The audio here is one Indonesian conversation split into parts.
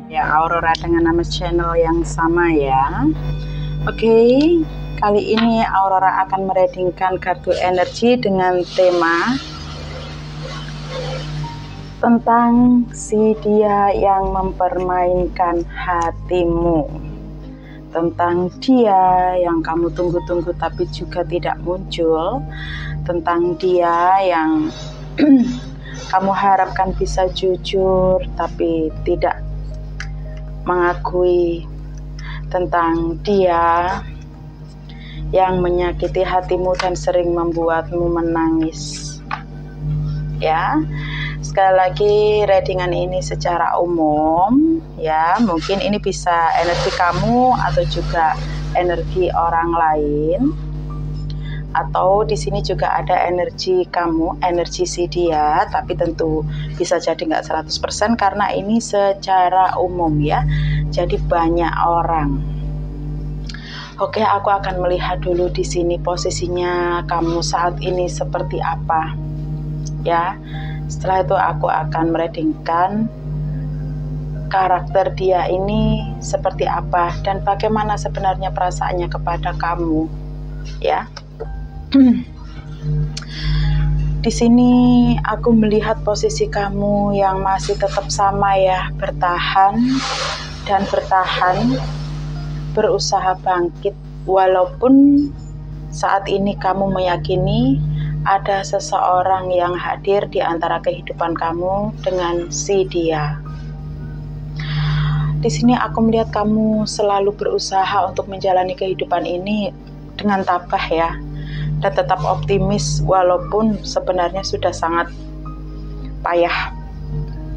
Ya, Aurora dengan nama channel yang sama ya. Oke, kali ini Aurora akan mereadingkan kartu energi dengan tema tentang si dia yang mempermainkan hatimu, tentang dia yang kamu tunggu-tunggu tapi juga tidak muncul, tentang dia yang kamu harapkan bisa jujur tapi tidak mengakui, tentang dia yang menyakiti hatimu dan sering membuatmu menangis. Ya, sekali lagi readingan ini secara umum ya, mungkin ini bisa energi kamu atau juga energi orang lain, atau di sini juga ada energi kamu, energi si dia, tapi tentu bisa jadi nggak 100% karena ini secara umum ya, jadi banyak orang. Oke, aku akan melihat dulu di sini posisinya kamu saat ini seperti apa ya. Setelah itu aku akan mereadingkan karakter dia ini seperti apa dan bagaimana sebenarnya perasaannya kepada kamu ya. Di sini aku melihat posisi kamu yang masih tetap sama ya, bertahan dan bertahan, berusaha bangkit walaupun saat ini kamu meyakini ada seseorang yang hadir di antara kehidupan kamu dengan si dia. Di sini aku melihat kamu selalu berusaha untuk menjalani kehidupan ini dengan tabah ya, dan tetap optimis walaupun sebenarnya sudah sangat payah,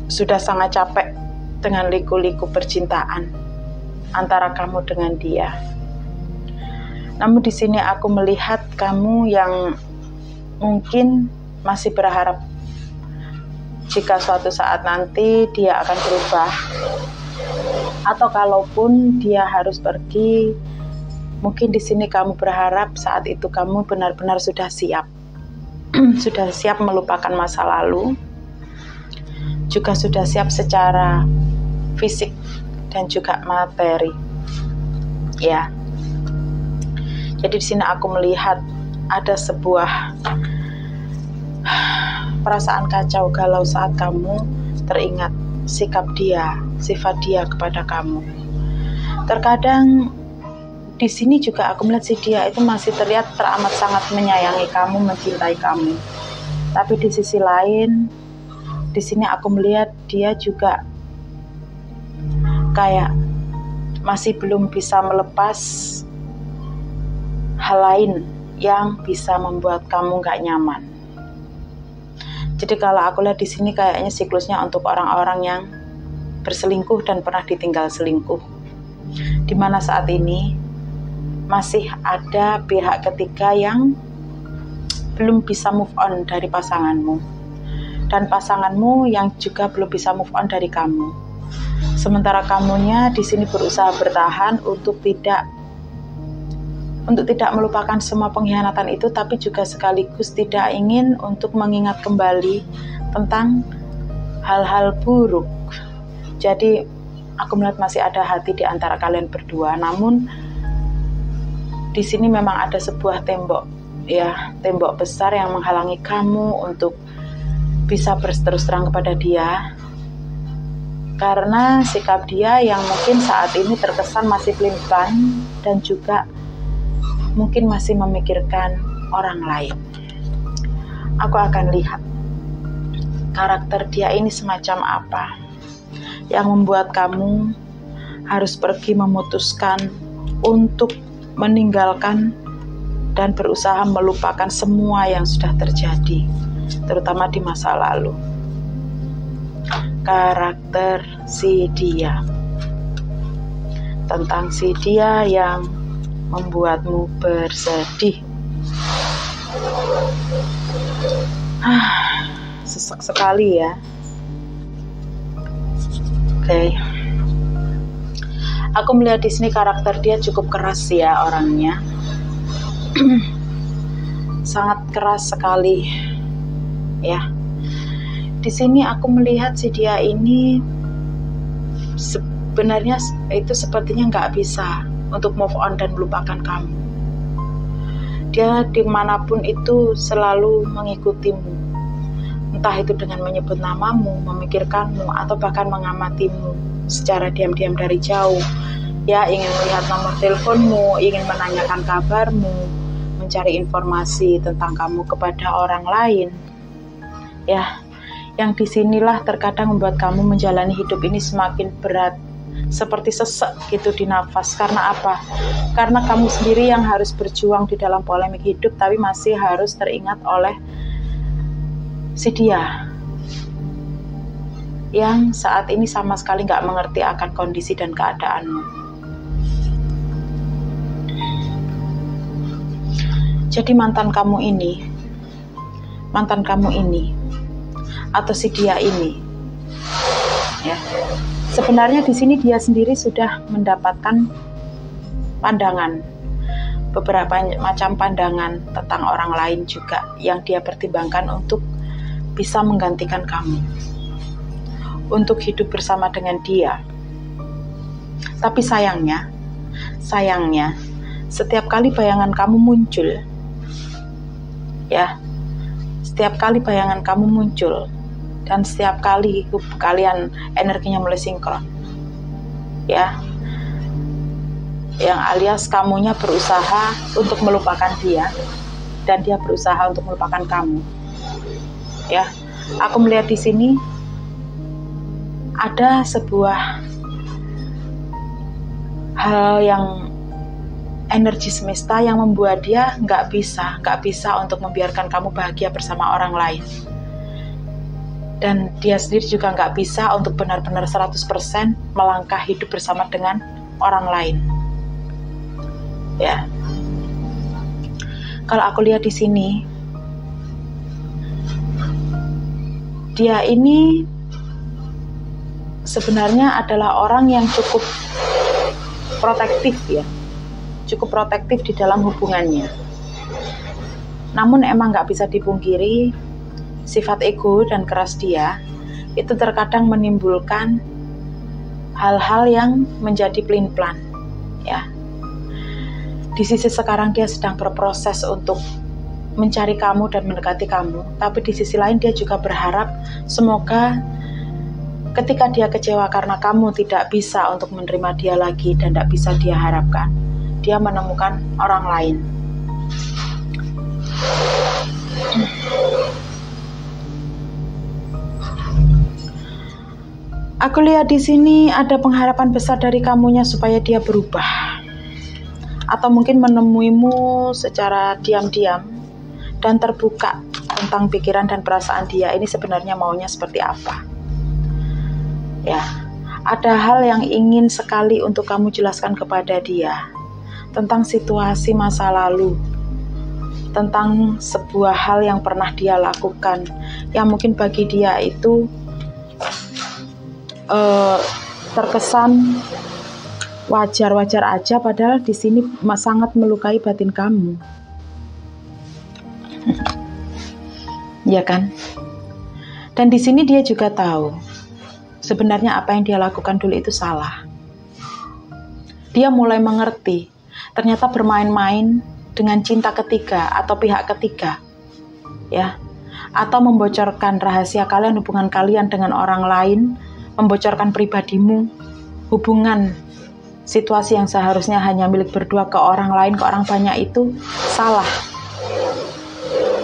sudah sangat capek dengan liku-liku percintaan antara kamu dengan dia. Namun di sini aku melihat kamu yang mungkin masih berharap jika suatu saat nanti dia akan berubah, atau kalaupun dia harus pergi, mungkin di sini kamu berharap saat itu kamu benar-benar sudah siap, sudah siap melupakan masa lalu, juga sudah siap secara fisik dan juga materi. Ya. Jadi di sini aku melihat ada sebuah perasaan kacau galau saat kamu teringat sikap dia, sifat dia kepada kamu. Terkadang di sini juga aku melihat si dia itu masih terlihat teramat sangat menyayangi kamu, mencintai kamu. Tapi di sisi lain, di sini aku melihat dia juga kayak masih belum bisa melepas hal lain yang bisa membuat kamu gak nyaman. Jadi kalau aku lihat di sini kayaknya siklusnya untuk orang-orang yang berselingkuh dan pernah ditinggal selingkuh, di mana saat ini masih ada pihak ketiga yang belum bisa move on dari pasanganmu, dan pasanganmu yang juga belum bisa move on dari kamu. Sementara kamunya di sini berusaha bertahan untuk tidak melupakan semua pengkhianatan itu, tapi juga sekaligus tidak ingin untuk mengingat kembali tentang hal-hal buruk. Jadi aku melihat masih ada hati di antara kalian berdua, namun di sini memang ada sebuah tembok ya, tembok besar yang menghalangi kamu untuk bisa berterus terang kepada dia, karena sikap dia yang mungkin saat ini terkesan masih pelin-pelan dan juga mungkin masih memikirkan orang lain. Aku akan lihat karakter dia ini semacam apa yang membuat kamu harus pergi memutuskan untuk meninggalkan dan berusaha melupakan semua yang sudah terjadi, terutama di masa lalu. Karakter si dia, tentang si dia yang membuatmu bersedih. Sesak sekali ya. Oke. Aku melihat di sini karakter dia cukup keras ya orangnya. Sangat keras sekali. Ya. Di sini aku melihat si dia ini sebenarnya itu sepertinya nggak bisa untuk move on dan melupakan kamu. Dia dimanapun itu selalu mengikutimu, entah itu dengan menyebut namamu, memikirkanmu, atau bahkan mengamatimu secara diam-diam dari jauh. Ya, ingin melihat nomor teleponmu, ingin menanyakan kabarmu, mencari informasi tentang kamu kepada orang lain. Ya, yang disinilah terkadang membuat kamu menjalani hidup ini semakin berat, seperti sesek gitu di nafas. Karena apa? Karena kamu sendiri yang harus berjuang di dalam polemik hidup, tapi masih harus teringat oleh si dia yang saat ini sama sekali gak mengerti akan kondisi dan keadaanmu. Jadi mantan kamu ini atau si dia ini, ya, sebenarnya di sini dia sendiri sudah mendapatkan pandangan, beberapa macam pandangan tentang orang lain juga yang dia pertimbangkan untuk bisa menggantikan kamu, untuk hidup bersama dengan dia. Tapi sayangnya, setiap kali bayangan kamu muncul, ya, setiap kali bayangan kamu muncul, dan setiap kali kalian energinya mulai sinkron, ya, yang alias kamunya berusaha untuk melupakan dia dan dia berusaha untuk melupakan kamu, ya. Aku melihat di sini ada sebuah hal yang energi semesta yang membuat dia nggak bisa untuk membiarkan kamu bahagia bersama orang lain. Dan dia sendiri juga nggak bisa untuk benar-benar 100% melangkah hidup bersama dengan orang lain. Ya. Kalau aku lihat di sini, dia ini sebenarnya adalah orang yang cukup protektif, ya. Cukup protektif di dalam hubungannya. Namun emang nggak bisa dipungkiri, sifat ego dan keras dia itu terkadang menimbulkan hal-hal yang menjadi pelin-pelan, ya. Di sisi sekarang dia sedang berproses untuk mencari kamu dan mendekati kamu, tapi di sisi lain dia juga berharap semoga ketika dia kecewa karena kamu tidak bisa untuk menerima dia lagi dan tidak bisa dia harapkan, dia menemukan orang lain. Aku lihat di sini ada pengharapan besar dari kamunya supaya dia berubah, atau mungkin menemuimu secara diam-diam dan terbuka tentang pikiran dan perasaan dia ini sebenarnya maunya seperti apa. Ya, ada hal yang ingin sekali untuk kamu jelaskan kepada dia tentang situasi masa lalu, tentang sebuah hal yang pernah dia lakukan yang mungkin bagi dia itu terkesan wajar-wajar aja, padahal di sini sangat melukai batin kamu. Ya kan? Dan di sini dia juga tahu sebenarnya apa yang dia lakukan dulu itu salah. Dia mulai mengerti ternyata bermain-main dengan cinta ketiga atau pihak ketiga, ya, atau membocorkan rahasia kalian, hubungan kalian dengan orang lain, membocorkan pribadimu, hubungan situasi yang seharusnya hanya milik berdua ke orang lain, ke orang banyak, itu salah.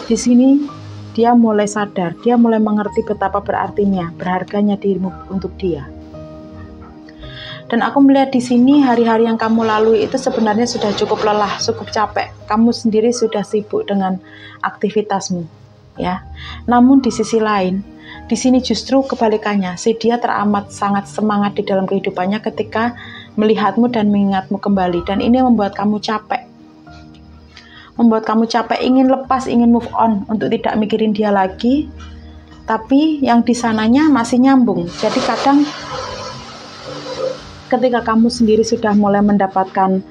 Di sini dia mulai sadar, dia mulai mengerti betapa berharganya dirimu untuk dia. Dan aku melihat di sini hari-hari yang kamu lalui itu sebenarnya sudah cukup lelah, cukup capek. Kamu sendiri sudah sibuk dengan aktivitasmu, ya. Namun di sisi lain, di sini justru kebalikannya, si dia teramat sangat semangat di dalam kehidupannya ketika melihatmu dan mengingatmu kembali. Dan ini membuat kamu capek. Membuat kamu capek, ingin lepas, ingin move on, untuk tidak mikirin dia lagi. Tapi yang di sananya masih nyambung. Jadi kadang ketika kamu sendiri sudah mulai mendapatkan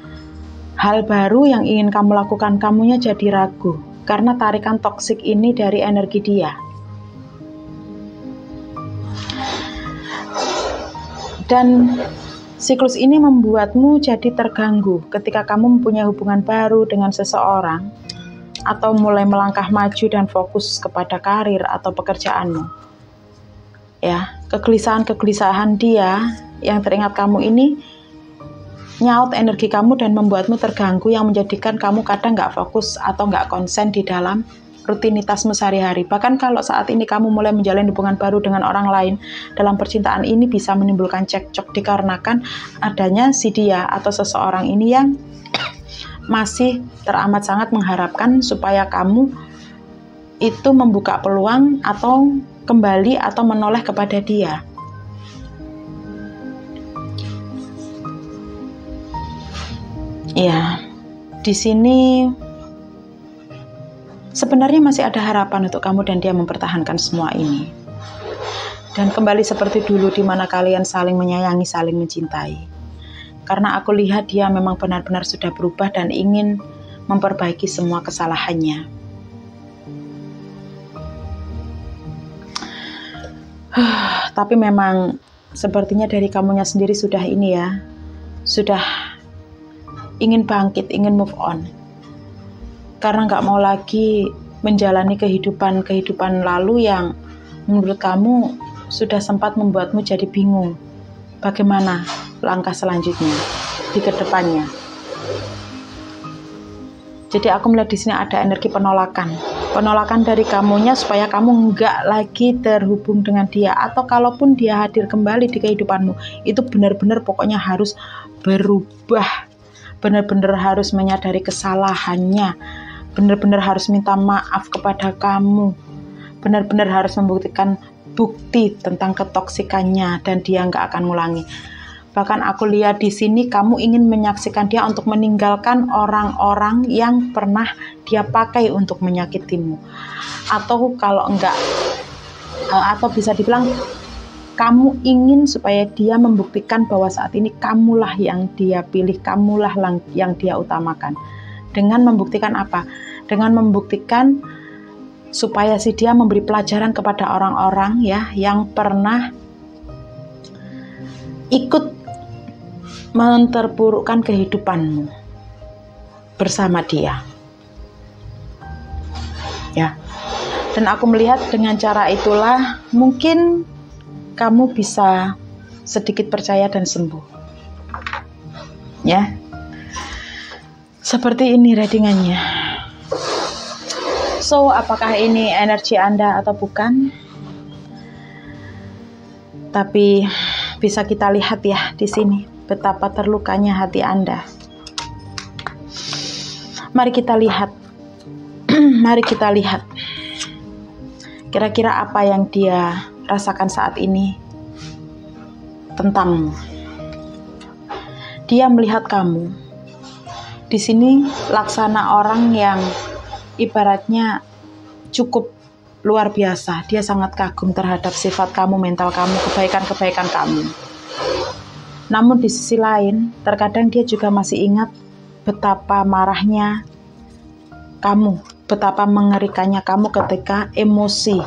hal baru yang ingin kamu lakukan, kamunya jadi ragu. Karena tarikan toksik ini dari energi dia. Dan Siklus ini membuatmu jadi terganggu ketika kamu mempunyai hubungan baru dengan seseorang atau mulai melangkah maju dan fokus kepada karir atau pekerjaanmu. Ya, kegelisahan-kegelisahan dia yang teringat kamu ini nyaut energi kamu dan membuatmu terganggu, yang menjadikan kamu kadang nggak fokus atau nggak konsen di dalam rutinitasmu sehari-hari. Bahkan kalau saat ini kamu mulai menjalin hubungan baru dengan orang lain, dalam percintaan ini bisa menimbulkan cekcok dikarenakan adanya si dia atau seseorang ini yang masih teramat sangat mengharapkan supaya kamu itu membuka peluang atau kembali atau menoleh kepada dia. Ya, di sini sebenarnya masih ada harapan untuk kamu dan dia mempertahankan semua ini. Dan kembali seperti dulu di mana kalian saling menyayangi, saling mencintai. Karena aku lihat dia memang benar-benar sudah berubah dan ingin memperbaiki semua kesalahannya. Tapi memang sepertinya dari kamunya sendiri sudah ini ya, sudah ingin bangkit, ingin move on. Karena nggak mau lagi menjalani kehidupan lalu yang menurut kamu sudah sempat membuatmu jadi bingung. Bagaimana langkah selanjutnya di kedepannya? Jadi aku melihat di sini ada energi penolakan dari kamunya supaya kamu nggak lagi terhubung dengan dia, atau kalaupun dia hadir kembali di kehidupanmu itu benar-benar pokoknya harus berubah, benar-benar harus menyadari kesalahannya, benar-benar harus minta maaf kepada kamu, benar-benar harus membuktikan bukti tentang ketoksikannya dan dia nggak akan ngulangi. Bahkan aku lihat di sini kamu ingin menyaksikan dia untuk meninggalkan orang-orang yang pernah dia pakai untuk menyakitimu. Atau kalau enggak, atau bisa dibilang kamu ingin supaya dia membuktikan bahwa saat ini kamulah yang dia pilih, kamulah yang dia utamakan. Dengan membuktikan apa? Dengan membuktikan supaya si dia memberi pelajaran kepada orang-orang ya yang pernah ikut menterpurukkan kehidupanmu bersama dia. Ya. Dan aku melihat dengan cara itulah mungkin kamu bisa sedikit percaya dan sembuh. Ya. Seperti ini readingannya. So, apakah ini energi Anda atau bukan? Tapi bisa kita lihat ya di sini betapa terlukanya hati Anda. Mari kita lihat. Mari kita lihat. Kira-kira apa yang dia rasakan saat ini tentangmu. Dia melihat kamu. Di sini laksana orang yang ibaratnya cukup luar biasa. Dia sangat kagum terhadap sifat kamu, mental kamu, kebaikan-kebaikan kamu. Namun di sisi lain, terkadang dia juga masih ingat betapa marahnya kamu, betapa mengerikannya kamu ketika emosi.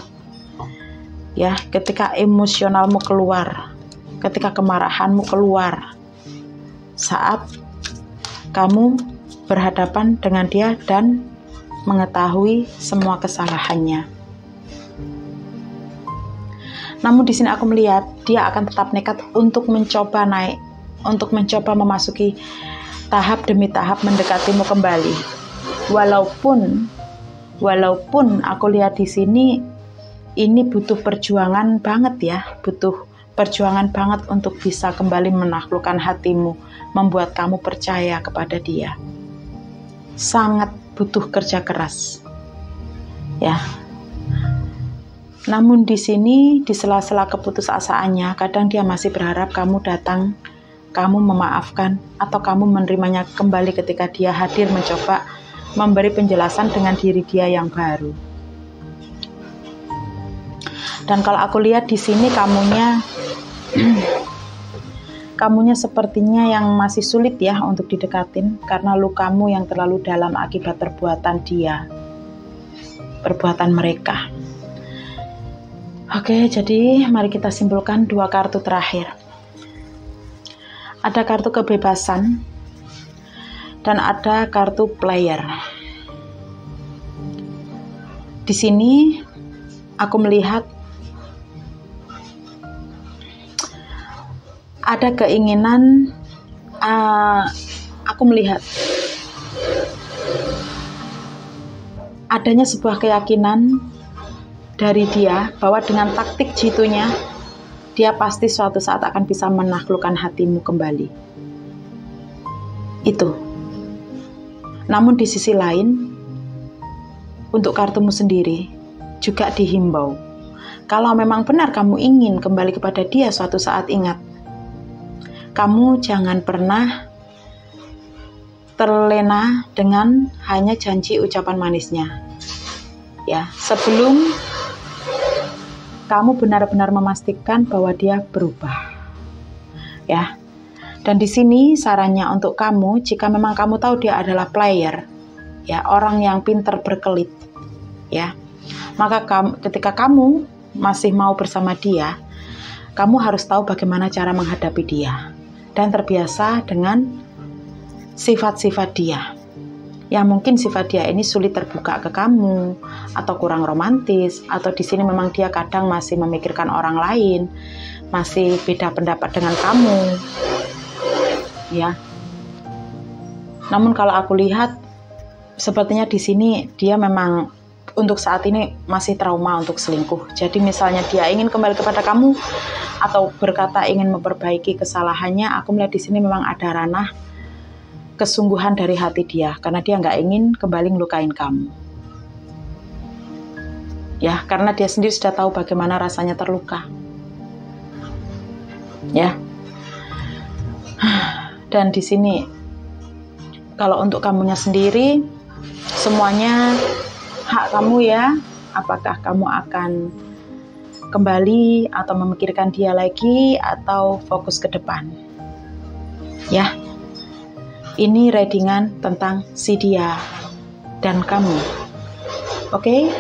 Ya, ketika emosionalmu keluar, ketika kemarahanmu keluar. Saat kamu berhadapan dengan dia dan mengetahui semua kesalahannya. Namun di sini aku melihat dia akan tetap nekat untuk mencoba naik, untuk mencoba memasuki tahap demi tahap mendekatimu kembali. Walaupun aku lihat di sini ini butuh perjuangan banget ya, butuh perjuangan banget untuk bisa kembali menaklukkan hatimu, membuat kamu percaya kepada dia. Sangat butuh kerja keras. Ya. Namun di sini, di sela-sela keputusasaannya, kadang dia masih berharap kamu datang, kamu memaafkan, atau kamu menerimanya kembali ketika dia hadir mencoba memberi penjelasan dengan diri dia yang baru. Dan kalau aku lihat di sini kamunya sepertinya yang masih sulit ya untuk didekatin karena lukamu yang terlalu dalam akibat perbuatan dia, perbuatan mereka. Oke, jadi mari kita simpulkan dua kartu terakhir. ada kartu kebebasan, dan ada kartu player. Di sini aku melihat ada keinginan, aku melihat adanya sebuah keyakinan dari dia bahwa dengan taktik jitunya dia pasti suatu saat akan bisa menaklukkan hatimu kembali. Itu. Namun di sisi lain, untuk kartumu sendiri juga dihimbau. Kalau memang benar kamu ingin kembali kepada dia suatu saat, ingat, kamu jangan pernah terlena dengan hanya janji ucapan manisnya. Ya, sebelum kamu benar-benar memastikan bahwa dia berubah. Ya. Dan di sini sarannya untuk kamu, jika memang kamu tahu dia adalah player, ya, orang yang pintar berkelit, ya, maka ketika kamu masih mau bersama dia, kamu harus tahu bagaimana cara menghadapi dia dan terbiasa dengan sifat-sifat dia. Yang mungkin sifat dia ini sulit terbuka ke kamu, atau kurang romantis, atau di sini memang dia kadang masih memikirkan orang lain, masih beda pendapat dengan kamu, ya. Namun kalau aku lihat, sepertinya di sini dia memang untuk saat ini masih trauma untuk selingkuh. Jadi misalnya dia ingin kembali kepada kamu atau berkata ingin memperbaiki kesalahannya, aku melihat di sini memang ada ranah kesungguhan dari hati dia, karena dia nggak ingin kembali ngelukain kamu. Ya, karena dia sendiri sudah tahu bagaimana rasanya terluka. Ya. Dan di sini, kalau untuk kamunya sendiri, semuanya hak kamu ya. Apakah kamu akan kembali atau memikirkan dia lagi atau fokus ke depan? Ya. Ini readingan tentang si dia dan kamu. Oke?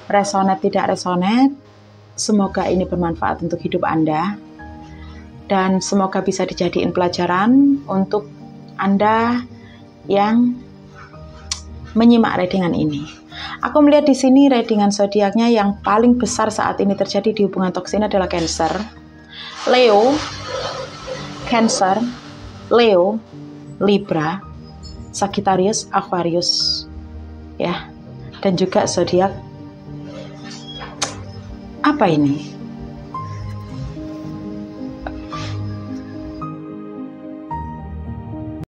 Resonate tidak resonate, semoga ini bermanfaat untuk hidup Anda. Dan semoga bisa dijadiin pelajaran untuk Anda yang menyimak readingan ini. Aku melihat di sini readingan zodiaknya yang paling besar saat ini terjadi di hubungan toksik adalah Cancer, Leo, Cancer, Leo, Libra, Sagittarius, Aquarius, ya, dan juga zodiak apa ini?